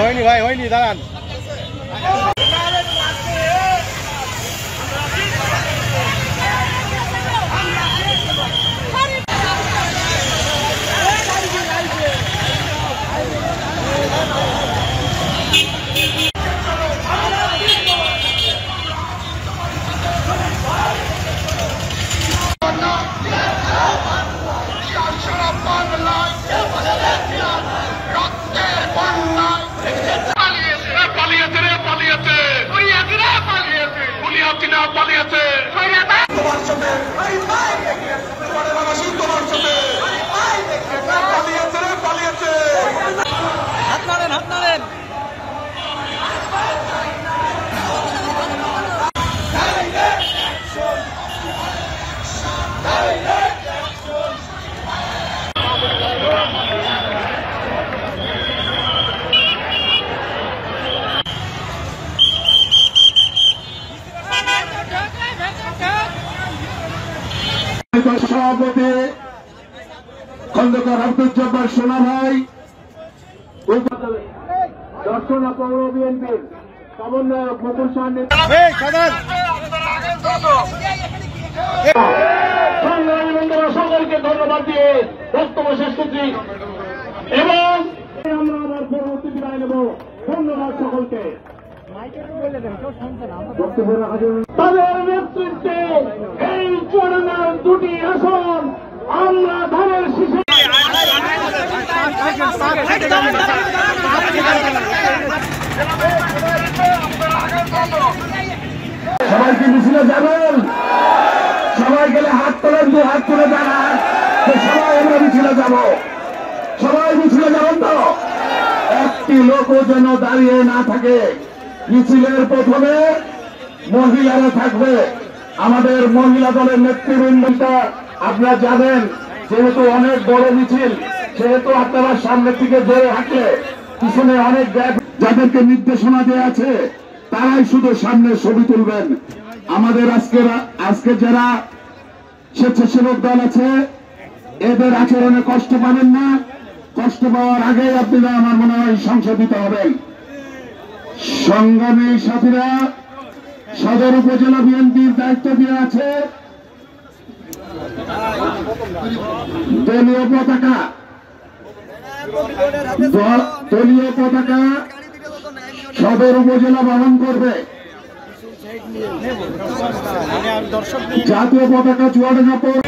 হয়নি ভাই, হয়নি, দাঁড়ান। সভাপতি খন্দকার আব্দুল জব্বার সোনা ভাই, দর্শনা পৌর বিএনপির সমন্বয়ক মুকুল সাহানি, সংগ্রামী বন্ধুরা সকলকে ধন্যবাদ দিয়ে বক্তব্য শেষ করছি এবং আমরা আমার পরবর্তী বিদায় নেব। ধন্যবাদ সকলকে। তাদের নেতৃত্বে এই চরণের দুটি আসন আমরা ধানের শীষে সবাই কি মিছিলে যাবেন? সবাই গেলে হাত তোলেন, দু হাত তুলে দাঁড়ান। সবাই আমরা মিছিলে যাব, সবাই মিছিলে যাবেন তো? একটি লোকও যেন দাঁড়িয়ে না থাকে। মিছিলের প্রথমে মহিলারা থাকবে। আমাদের মহিলা দলের নেতৃবৃন্দটা আপনারা জানেন, যেহেতু অনেক বড় মিছিল, সেহেতু আপনারা সামনের দিকে জোরে হাঁটলে পিছনে অনেক গ্যাপ, যাদেরকে নির্দেশনা দেওয়া আছে তারাই শুধু সামনে ছবি তুলবেন। আমাদের আজকে যারা স্বেচ্ছাসেবক দল আছে এদের আচরণে কষ্ট পাবেন না। কষ্ট পাওয়ার আগেই আপনারা আমার মনে হয় সংশোধিত হবেন। সংগ্রামী সাথীরা, সদর উপজেলা বিএনপির দায়িত্ব দেওয়া আছে। দলীয় পতাকা সদর উপজেলা বহন করবে। জাতীয় পতাকা চুয়াডাঙ্গা পৌর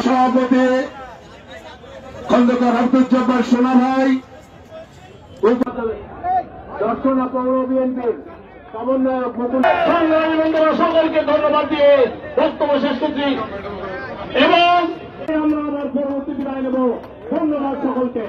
সভাপতি খন্দকার আব্দুল জব্বার সোনা ভাই, দর্শনা পৌর বিএনপির সমন্বয়ক মুকুল, সংগ্রামী বন্ধুরা সকলকে ধন্যবাদ দিয়ে বক্তব্য শেষ করছি এবং আমরা আমার পরবর্তী বিদায় নেব। ধন্যবাদ সকলকে।